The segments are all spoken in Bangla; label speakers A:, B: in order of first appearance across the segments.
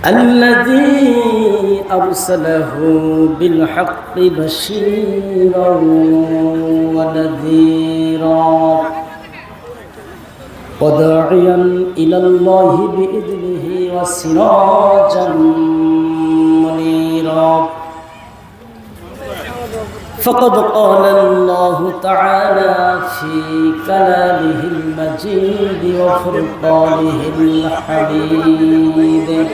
A: الذي أرسله بالحق بشيرا ونذيرا وداعيا إلى الله بإذنه وسراجا منيرا فقد قال الله تعالى في كلامه المجيد وفرقانه الحميد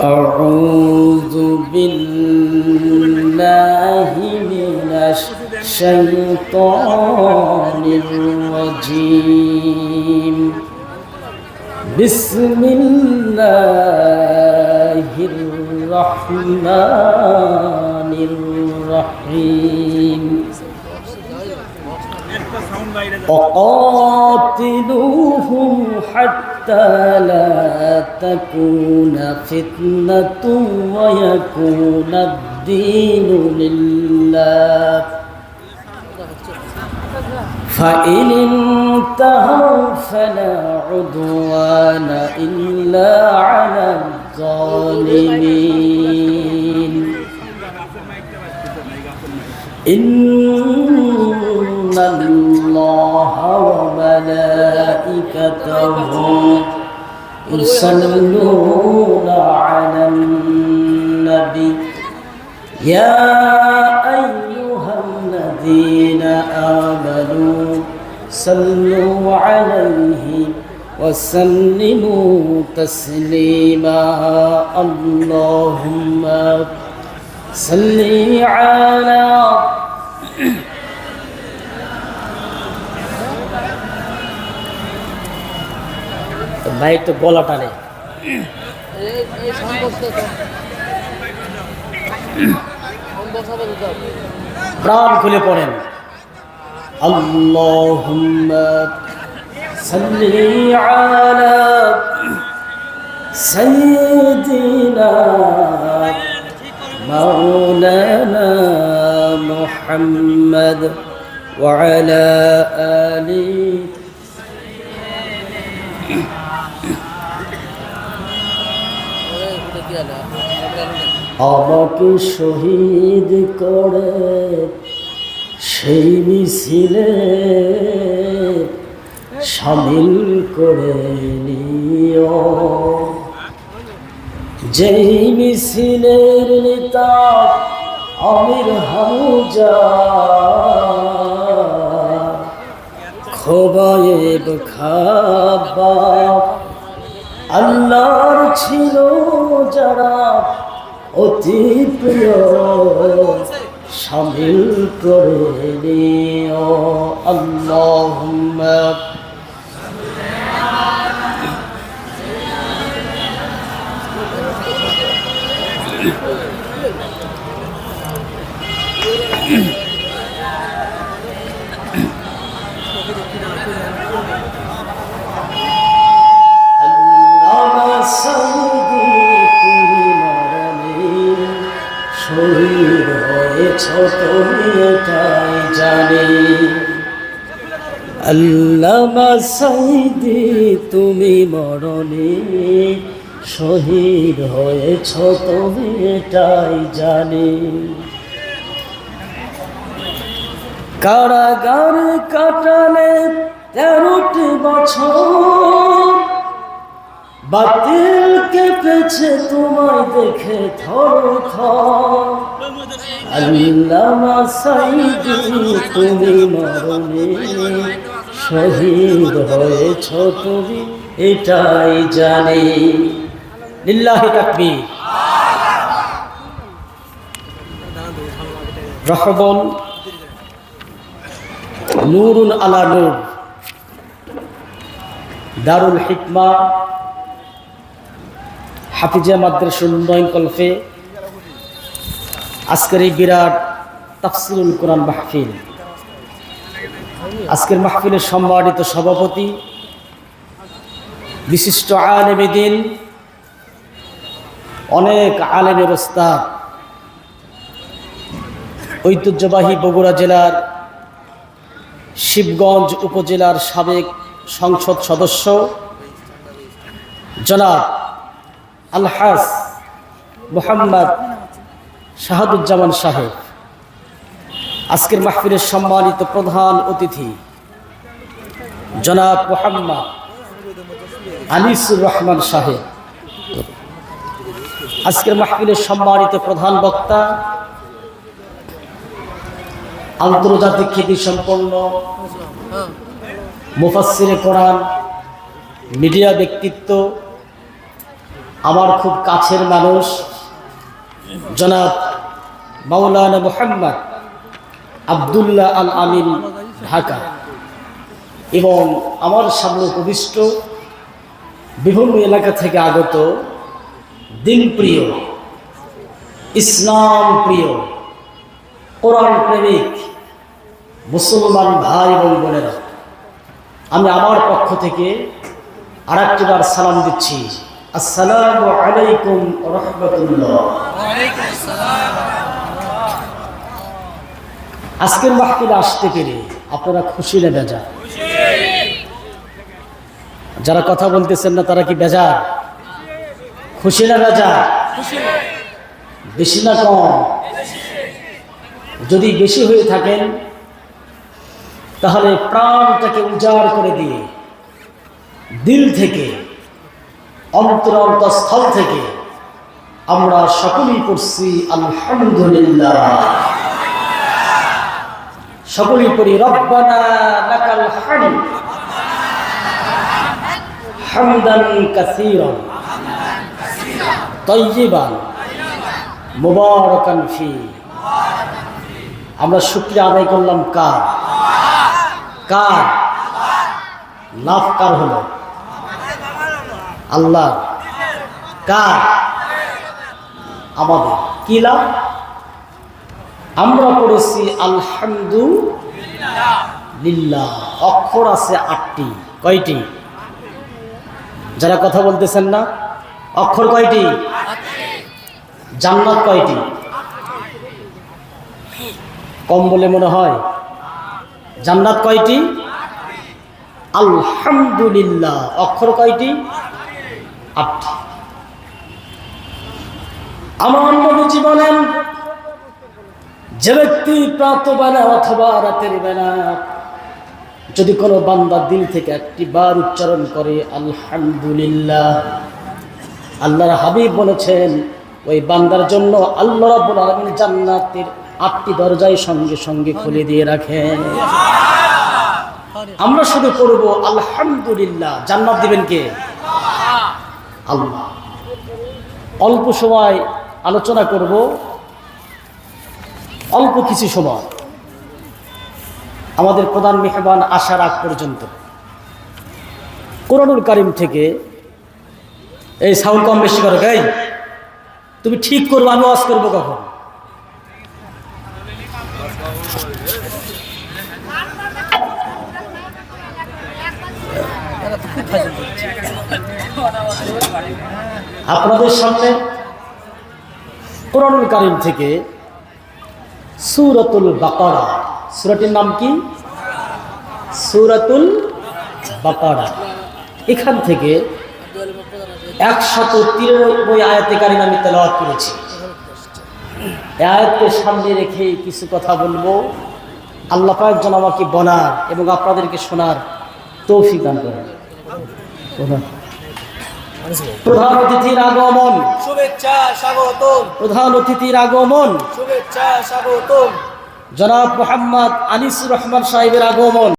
A: أعوذ بالله من الشيطان الرجيم بسم الله الرحمن الرحيم وقاتلوهم حتى لا تكون فتنة ويكون الدين لله فإن انتهوا فلا عدوان إلا على الظالمين إن الله وملائكته يصلون على النبي يا أيها الذين آمنوا صلوا عليه وسلموا تسليما اللهم صل على ভাই একটু গলা টানে প্রাণ খুলে পড়েন আল্লাহুম্মা সাল্লি আলা সাইয়্যিদিনা মাওলানা মুহাম্মদ ওয়া আলা আলিহি আমাকে শহীদ করে সেই মিছিলে শামিল করে নিও যেই মিছিলের নেতা আমির হামজা খোবায়েব খাব্বাব আল্লাহর ছিল যারা অতি প্রিয় শামিল করে নিও আল্লাহুম্মা শহীদ হয়েছ তুমি এটাই জানি আল্লামা সাইদি তুমি মরণে শহীদ হয়েছ তুমি এটাই জানি কারাগার কাটালে 13টি বছর বাতিল কেঁপেছে তোমায় দেখে থর আল্লামা সাইদি তুমি মরণে শহীদ হয়েছ তুমি এটাই জানি লিল্লাহি তাকবীর রহবন নূরুন আলা নূর দারুল হিকমা হাফিজা মাদ্রাসার উন্নয়ন কল্পে আজকের এই বিরাট তাফসিরুল কোরআন মাহফিল আজকের মাহফিলের সম্মানিত সভাপতি বিশিষ্ট আলেমে দ্বীন অনেক আলেমের ওস্তাদ ঐতিহ্যবাহী বগুড়া জেলার শিবগঞ্জ উপজেলার সাবেক সংসদ সদস্য জনাব আলহাজ মোহাম্মদ শাহাদুজ্জামান সাহেব, আজকের মাহফিলের সম্মানিত প্রধান অতিথি জনাব মোহাম্মদ আনিসুর রহমান সাহেব, আজকের মাহফিলের সম্মানিত প্রধান বক্তা আন্তর্জাতিক খ্যাতিসম্পন্ন মুফাসসিরে কোরআন, মিডিয়া ব্যক্তিত্ব, আমার খুব কাছের মানুষ জনাব মাওলানা মুহাম্মদ আব্দুল্লাহ আল আমিন ঢাকা, এবং আমার সামনে উপবিষ্ট বিভিন্ন এলাকা থেকে আগত দিনপ্রিয়, ইসলাম প্রিয়, কোরআন প্রেমিক মুসলমান ভাই এবং বোনেরা, আমি আমার পক্ষ থেকে আরেকটিবার সালাম দিচ্ছি। আসসালামু আলাইকুম ওয়া রাহমাতুল্লাহ। আজকের মাহফিলে আসতে পেরে আপনারা খুশি না বেজার? যারা কথা বলতেছেন না তারা কি বেজার? খুশি না বেজার? বেশি না কম? যদি বেশি হয়ে থাকেন তাহলে প্রাণটাকে উজাড় করে দিয়ে দিল থেকে, অন্তরস্থল থেকে আমরা সকলেই পড়ছি আলহামদুলিল্লাহ। সকলেই পড়ি রব্বানা লাকাল হামদ হামদান কাসীরান তাইয়িবান মুবারাকান ফি। আমরা শুকরিয়া আদায় করলাম কার? কার? লাভ কার হলো? আল্লাহ। কার? আমাদের। কি লাভ? আমরা পড়েছি আলহামদুলিল্লাহ। অক্ষর আছে 8টি। কয়টি? যারা কথা বলতেছেন না, অক্ষর কয়টি? জান্নাত কয়টি? কম বলে মনে হয়? জান্নাত কয়টি? আলহামদুলিল্লাহ। অক্ষর কয়টি? 8টি। আমার নবীজি বলেন, যে ব্যক্তি প্রাতঃবেলা অথবা রাতের বেলা যদি কোনো বান্দা দিল থেকে একটি বার উচ্চারণ করে আলহামদুলিল্লাহ, আল্লাহর হাবিব বলেছেন ওই বান্দার জন্য আল্লাহ রাব্বুল আলামিন জান্নাতের 8টি দরজায় সঙ্গে সঙ্গে খুলে দিয়ে রাখেন। আমরা শুধু পড়ব আলহামদুলিল্লাহ, জান্নাত দিবেন কে? আল্লাহ। অল্প সময় আলোচনা করব, অল্প কিছু সময়, আমাদের প্রধান মেহমান আসার আগ পর্যন্ত কোরআনুল কারীম থেকে এই সাউন্ড কম বেশি করো, গাই তুমি ঠিক করবো, আমি ওয়াজ করবো কখন? আপনাদের সামনে কোরআনুল কারীম থেকে সূরাতুল বাকারা, সূরাটির নাম কি? সূরাতুল বাকারা। এখান থেকে 193 আয়াতে কারিমা আমি তেলাওয়াত করেছি। এই আয়াতকে সামনে রেখে কিছু কথা বলবো। আল্লাহ পাক যেন আমাকে বলার এবং আপনাদেরকে শোনার তৌফিক দান করেন। প্রধান অতিথির আগমন,
B: শুভেচ্ছা স্বাগতম।
A: প্রধান অতিথির আগমন,
B: শুভেচ্ছা স্বাগতম।
A: জনাব মোহাম্মদ আনিসুর রহমান সাহেবের আগমন।